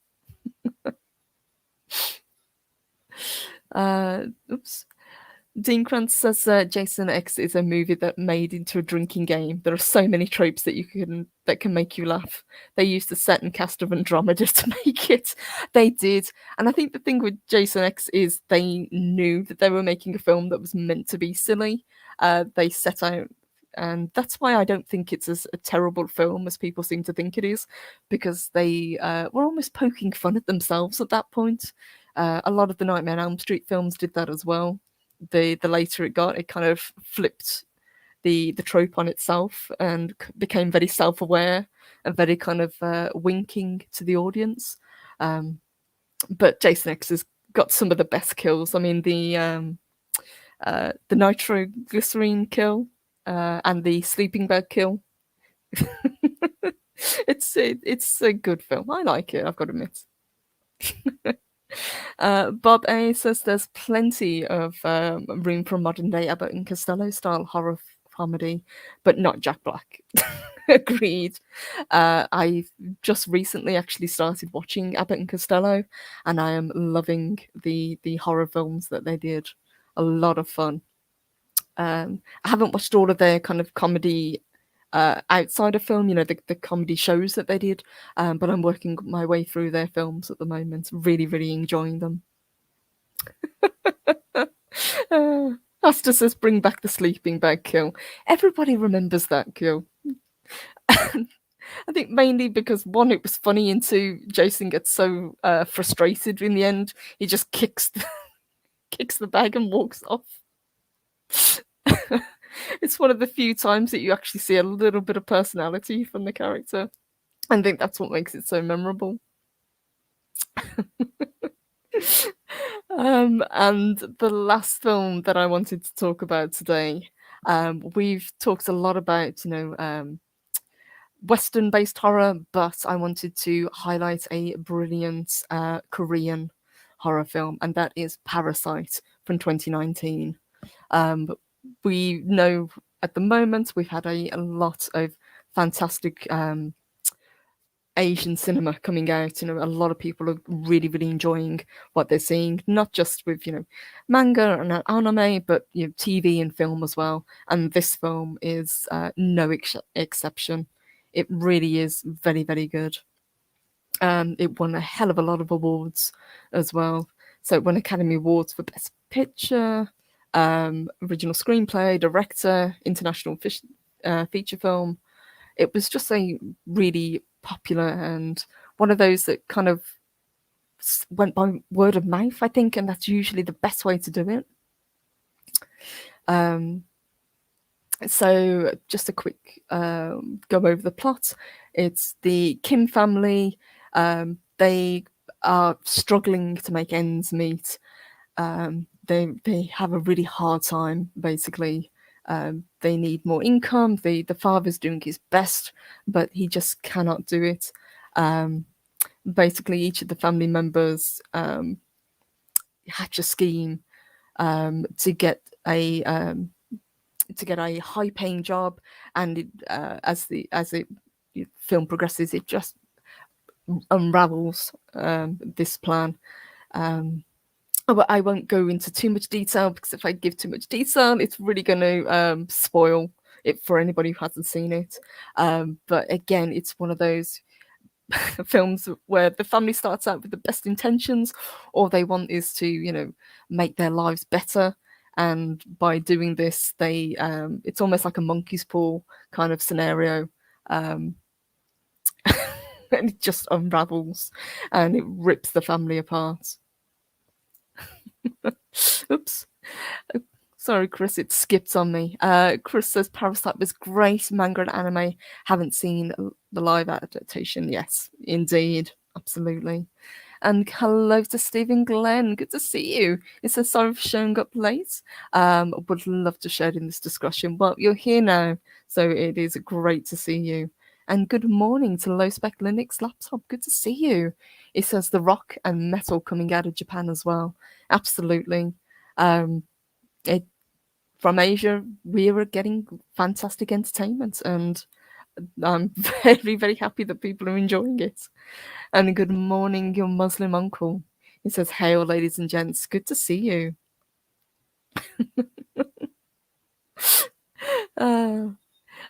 Oops. Dean Krantz says Jason X is a movie that made into a drinking game. There are so many tropes that can make you laugh. They used the set and cast of Andromeda to make it. They did, and I think the thing with Jason X is they knew that they were making a film that was meant to be silly. They set out, and that's why I don't think it's as a terrible film as people seem to think it is, because they were almost poking fun at themselves at that point. A lot of the Nightmare on Elm Street films did that as well. The later it got, it kind of flipped the trope on itself and became very self-aware and very kind of winking to the audience. But Jason X has got some of the best kills. I mean, the nitroglycerine kill and the sleeping bag kill. It's a good film. I like it, I've got to admit. Bob A says there's plenty of room for modern day Abbott and Costello style horror comedy, but not Jack Black. Agreed. I just recently actually started watching Abbott and Costello, and I am loving the horror films that they did. A lot of fun. I haven't watched all of their kind of comedy outside of film, the comedy shows that they did, but I'm working my way through their films at the moment, really, really enjoying them. Asta says, bring back the sleeping bag kill. Everybody remembers that kill. I think mainly because, one, it was funny, and two, Jason gets so frustrated in the end, he just kicks the bag and walks off. It's one of the few times that you actually see a little bit of personality from the character. I think that's what makes it so memorable. And the last film that I wanted to talk about today, we've talked a lot about, Western-based horror, but I wanted to highlight a brilliant Korean horror film, and that is Parasite from 2019. We know at the moment we've had a lot of fantastic Asian cinema coming out. A lot of people are really, really enjoying what they're seeing, not just with manga and anime, but TV and film as well. And this film is no exception. It really is very, very good. It won a hell of a lot of awards as well. So it won Academy Awards for Best Picture, original screenplay, director, international feature film. It was just a really popular and one of those that kind of went by word of mouth, I think, and that's usually the best way to do it. So just a quick go over the plot. It's the Kim family. They are struggling to make ends meet. They have a really hard time, basically. They need more income. The father's doing his best, but he just cannot do it. Basically, each of the family members hatch a scheme to get a high-paying job, and as the film progresses, it just unravels this plan. I won't go into too much detail, because if I give too much detail, it's really going to spoil it for anybody who hasn't seen it. But again, it's one of those films where the family starts out with the best intentions. All they want is to, make their lives better. And by doing this, they it's almost like a monkey's paw kind of scenario. And it just unravels and it rips the family apart. Oops. Sorry, Chris, it skipped on me. Chris says Parasite was great. Manga and anime. Haven't seen the live adaptation. Yes, indeed. Absolutely. And hello to Stephen Glenn. Good to see you. It says sorry for showing up late. Would love to share in this discussion, but you're here now, so it is great to see you. And good morning to Low Spec Linux Laptop. Good to see you. It says the rock and metal coming out of Japan as well. Absolutely. Um, it from Asia, we are getting fantastic entertainment, and I'm very, very happy that people are enjoying it. And good morning, your Muslim uncle. He says, "Hail, ladies and gents. Good to see you." Uh,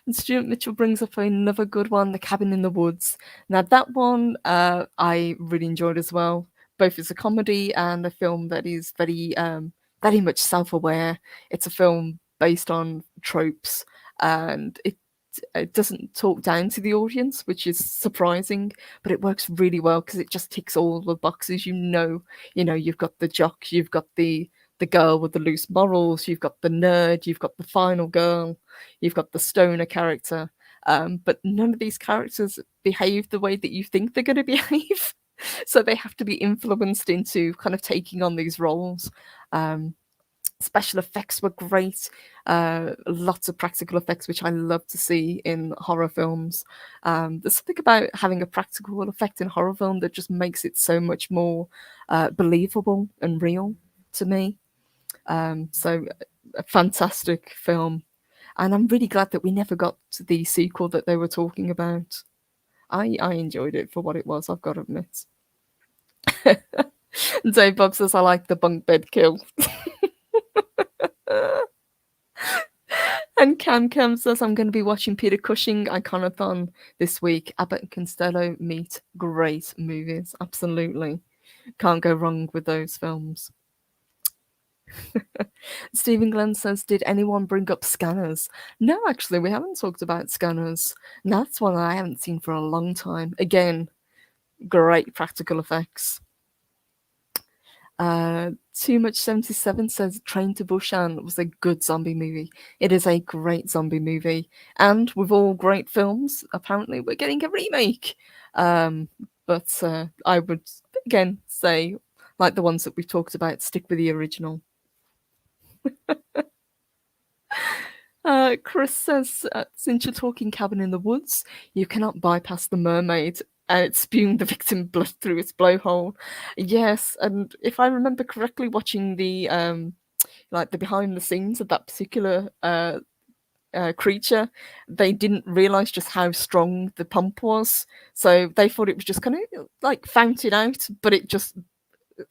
And Stuart Mitchell brings up another good one, The Cabin in the Woods. Now, that one I really enjoyed as well, both as a comedy and a film that is very much self aware. It's a film based on tropes, and it doesn't talk down to the audience, which is surprising, but it works really well because it just ticks all the boxes. You've got the jock, you've got the girl with the loose morals, you've got the nerd, you've got the final girl, you've got the stoner character. But none of these characters behave the way that you think they're going to behave. So they have to be influenced into kind of taking on these roles. Um, Special effects were great. Lots of practical effects, which I love to see in horror films. There's something about having a practical effect in a horror film that just makes it so much more believable and real to me. So a fantastic film. And I'm really glad that we never got to the sequel that they were talking about. I enjoyed it for what it was, I've got to admit. Dave Bob says, I like the bunk bed kill. And Cam says, I'm going to be watching Peter Cushing Iconothon this week. Abbott and Costello meet great movies. Absolutely. Can't go wrong with those films. Stephen Glenn says, did anyone bring up Scanners? No, actually, we haven't talked about Scanners. And that's one I haven't seen for a long time. Again, great practical effects. Too Much 77 says Train to Busan was a good zombie movie. It is a great zombie movie. And with all great films, apparently we're getting a remake. But I would, again, say, like the ones that we've talked about, stick with the original. Chris says, since you're talking Cabin in the Woods, you cannot bypass the mermaid and it's spewing the victim blood through its blowhole. Yes, and if I remember correctly, watching the the behind the scenes of that particular creature, they didn't realize just how strong the pump was, so they thought it was just kind of like fountain out, but it just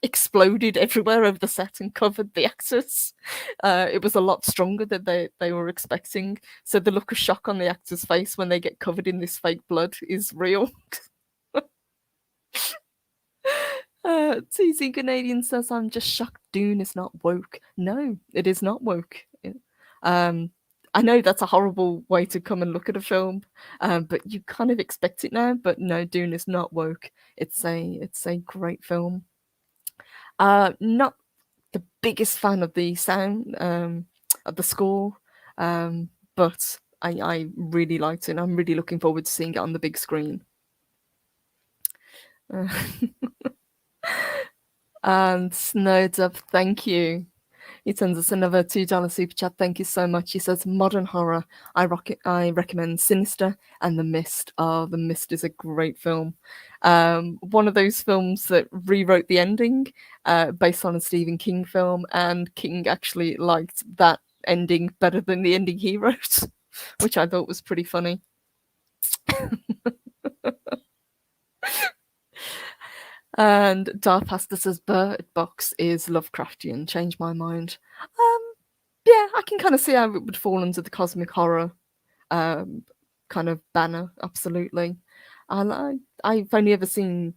exploded everywhere over the set and covered the actors. It was a lot stronger than they were expecting. So the look of shock on the actor's face when they get covered in this fake blood is real. TZ Canadian says, I'm just shocked Dune is not woke. No, it is not woke. I know that's a horrible way to come and look at a film, but you kind of expect it now. But no, Dune is not woke. It's a great film. Not the biggest fan of the sound of the score, but I really liked it. I'm really looking forward to seeing it on the big screen. And Snowdub, thank you. He sends us another $2 super chat. Thank you so much. He says, modern horror. I recommend Sinister and The Mist. Oh, The Mist is a great film. One of those films that rewrote the ending based on a Stephen King film, and King actually liked that ending better than the ending he wrote, which I thought was pretty funny. And Darth Pasta says Bird Box is Lovecraftian. Change my mind. Yeah, I can kind of see how it would fall under the cosmic horror kind of banner. Absolutely. I've only ever seen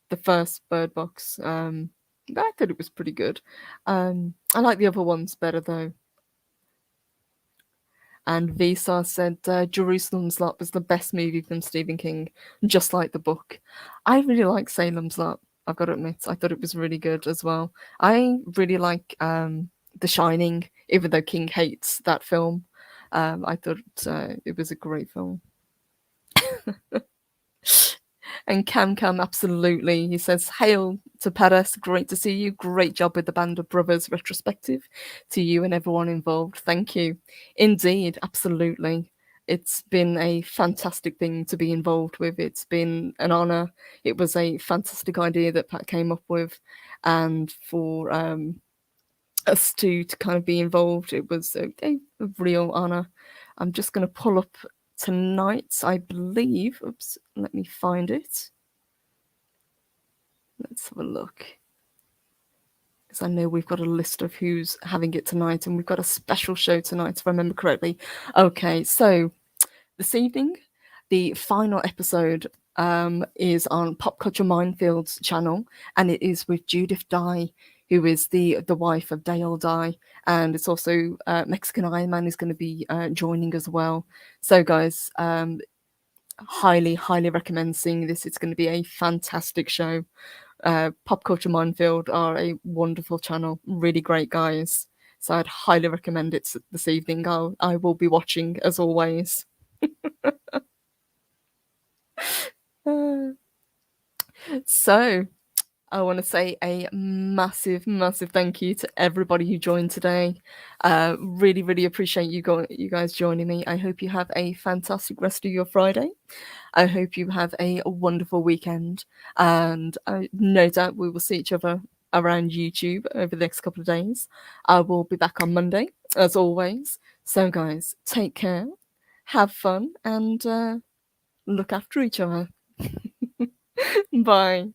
the first Bird Box. I thought it was pretty good. I like the other ones better though. And Vsar said Jerusalem's Lot was the best movie from Stephen King, just like the book. I really like Salem's Lot, I've got to admit. I thought it was really good as well. I really like The Shining, even though King hates that film. I thought it was a great film. And Cam, absolutely. He says, hail to Paris. Great to see you. Great job with the Band of Brothers retrospective to you and everyone involved. Thank you. Indeed, absolutely. It's been a fantastic thing to be involved with. It's been an honor. It was a fantastic idea that Pat came up with, and for us to kind of be involved, it was a real honor. I'm just going to pull up tonight's, I believe. Oops, let me find it. Let's have a look. Because I know we've got a list of who's having it tonight, and we've got a special show tonight, if I remember correctly. Okay, so this evening, the final episode is on Pop Culture Minefield's channel, and it is with Judith Dye, who is the wife of Dale Dye, and it's also Mexican Iron Man is going to be joining as well. So, guys, highly recommend seeing this. It's going to be a fantastic show. Pop Culture Minefield are a wonderful channel, really great guys. So I'd highly recommend it this evening. I will be watching as always. So I want to say a massive thank you to everybody who joined today. Really appreciate you guys joining me. I hope you have a fantastic rest of your Friday. I hope you have a wonderful weekend, and no doubt we will see each other around YouTube over the next couple of days. I will be back on Monday, as always. So, guys, take care, have fun, and look after each other. Bye.